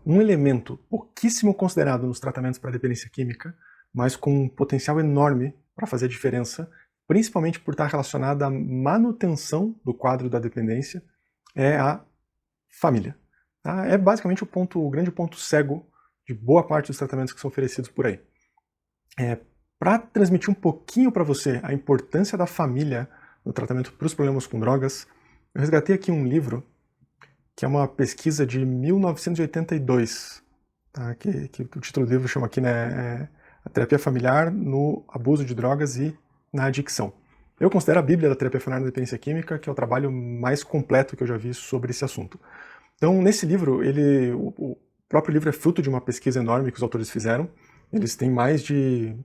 Um elemento pouquíssimo considerado nos tratamentos para dependência química, mas com um potencial enorme para fazer a diferença, principalmente por estar relacionada à manutenção do quadro da dependência, é a família. Tá? É basicamente o grande ponto cego de boa parte dos tratamentos que são oferecidos por aí. Para transmitir um pouquinho para você a importância da família no tratamento para os problemas com drogas, eu resgatei aqui um livro que é uma pesquisa de 1982, tá? que o título do livro chama aqui, né, A Terapia Familiar no Abuso de Drogas e na Adicção. Eu considero a Bíblia da Terapia Familiar na Dependência Química, que é o trabalho mais completo que eu já vi sobre esse assunto. Então, nesse livro, o próprio livro é fruto de uma pesquisa enorme que os autores fizeram. Eles têm mais de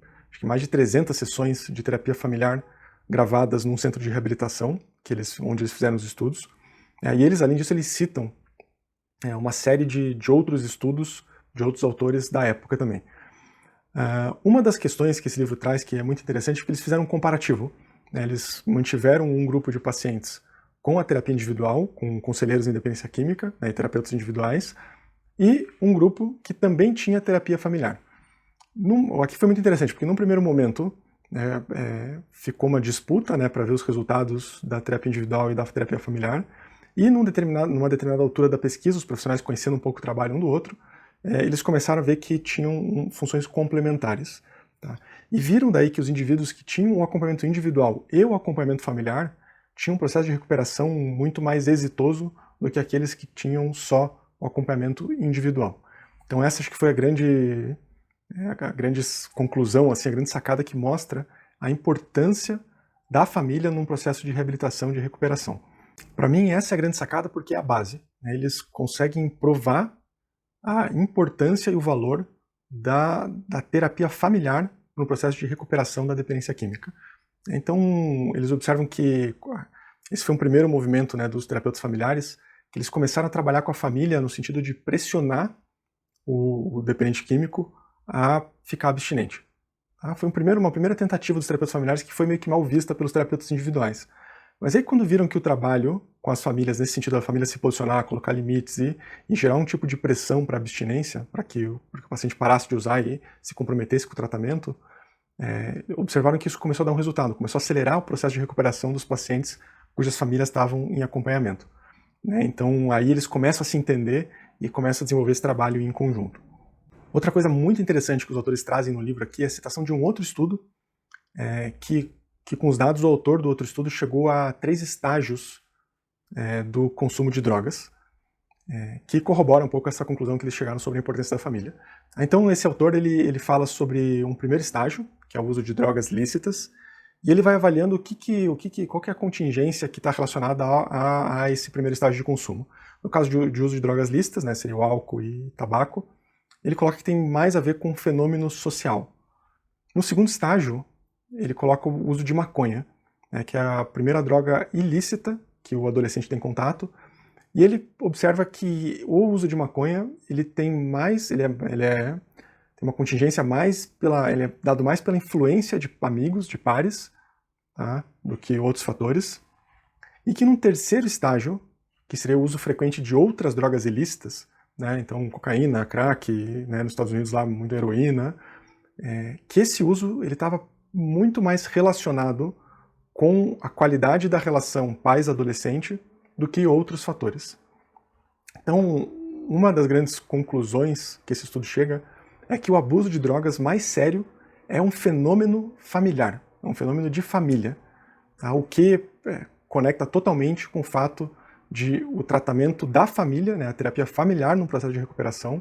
300 sessões de terapia familiar gravadas num centro de reabilitação, onde eles fizeram os estudos. E eles, além disso, eles citam uma série de outros estudos de outros autores da época também. Uma das questões que esse livro traz, que é muito interessante, é que eles fizeram um comparativo. Eles mantiveram um grupo de pacientes com a terapia individual, com conselheiros em dependência química, e terapeutas individuais, e um grupo que também tinha terapia familiar. Aqui foi muito interessante, porque num primeiro momento ficou uma disputa, né, para ver os resultados da terapia individual e da terapia familiar, e numa determinada altura da pesquisa, os profissionais conhecendo um pouco o trabalho um do outro, eles começaram a ver que tinham funções complementares. Tá? E viram daí que os indivíduos que tinham o acompanhamento individual e o acompanhamento familiar tinham um processo de recuperação muito mais exitoso do que aqueles que tinham só o acompanhamento individual. Então essa acho que foi a grande conclusão, assim, a grande sacada que mostra a importância da família num processo de reabilitação, de recuperação. Para mim, essa é a grande sacada porque é a base. Né? Eles conseguem provar a importância e o valor da terapia familiar no processo de recuperação da dependência química. Então, eles observam que esse foi um primeiro movimento, né, dos terapeutas familiares, que eles começaram a trabalhar com a família no sentido de pressionar o dependente químico a ficar abstinente. Tá? Foi uma primeira tentativa dos terapeutas familiares que foi meio que mal vista pelos terapeutas individuais. Mas aí quando viram que o trabalho com as famílias, nesse sentido da família se posicionar, colocar limites e gerar um tipo de pressão para abstinência, para que o paciente parasse de usar e se comprometesse com o tratamento, observaram que isso começou a dar um resultado, começou a acelerar o processo de recuperação dos pacientes cujas famílias estavam em acompanhamento. Né? Então aí eles começam a se entender e começam a desenvolver esse trabalho em conjunto. Outra coisa muito interessante que os autores trazem no livro aqui é a citação de um outro estudo que com os dados do autor do outro estudo chegou a 3 estágios do consumo de drogas, que corrobora um pouco essa conclusão que eles chegaram sobre a importância da família. Então esse autor ele fala sobre um primeiro estágio, que é o uso de drogas lícitas, e ele vai avaliando qual que é a contingência que está relacionada a esse primeiro estágio de consumo. No caso de uso de drogas lícitas, né, seria o álcool e tabaco, ele coloca que tem mais a ver com um fenômeno social. No segundo estágio, ele coloca o uso de maconha, né, que é a primeira droga ilícita que o adolescente tem contato, e ele observa que o uso de maconha ele tem uma contingência ele é dado mais pela influência de amigos, de pares, tá, do que outros fatores, e que num terceiro estágio, que seria o uso frequente de outras drogas ilícitas, né, então cocaína, crack, né, nos Estados Unidos lá muita heroína, que esse uso ele estava muito mais relacionado com a qualidade da relação pais-adolescente do que outros fatores. Então, uma das grandes conclusões que esse estudo chega é que o abuso de drogas mais sério é um fenômeno familiar, é um fenômeno de família, tá? O que conecta totalmente com o fato de o tratamento da família, né, a terapia familiar no processo de recuperação,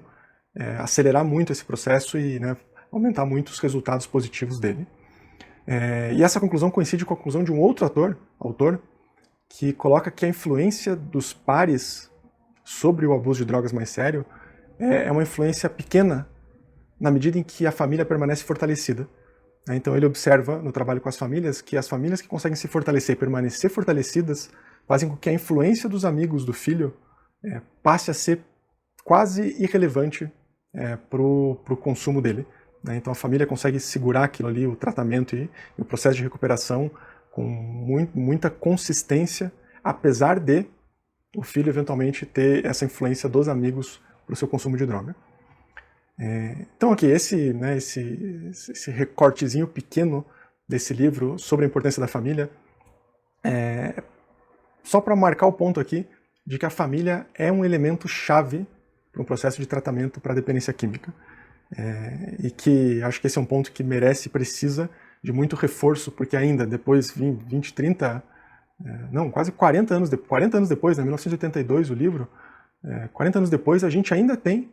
acelerar muito esse processo e, né, aumentar muito os resultados positivos dele. E essa conclusão coincide com a conclusão de um outro autor, que coloca que a influência dos pares sobre o abuso de drogas mais sério é uma influência pequena na medida em que a família permanece fortalecida. Então ele observa no trabalho com as famílias que as famílias que conseguem se fortalecer e permanecer fortalecidas fazem com que a influência dos amigos do filho passe a ser quase irrelevante para o consumo dele. Então a família consegue segurar aquilo ali, o tratamento e o processo de recuperação com muita consistência, apesar de o filho eventualmente ter essa influência dos amigos para o seu consumo de droga. Então aqui, esse recortezinho pequeno desse livro sobre a importância da família, só para marcar o ponto aqui de que a família é um elemento chave para um processo de tratamento para dependência química. E que acho que esse é um ponto que merece e precisa de muito reforço, porque ainda depois, 20, 30, quase 40 anos depois, 1982 o livro, 40 anos depois a gente ainda tem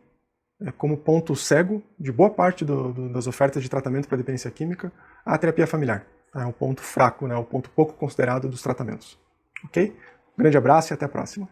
como ponto cego de boa parte das ofertas de tratamento para dependência química a terapia familiar. É um ponto fraco, o ponto pouco considerado dos tratamentos. Ok? Um grande abraço e até a próxima.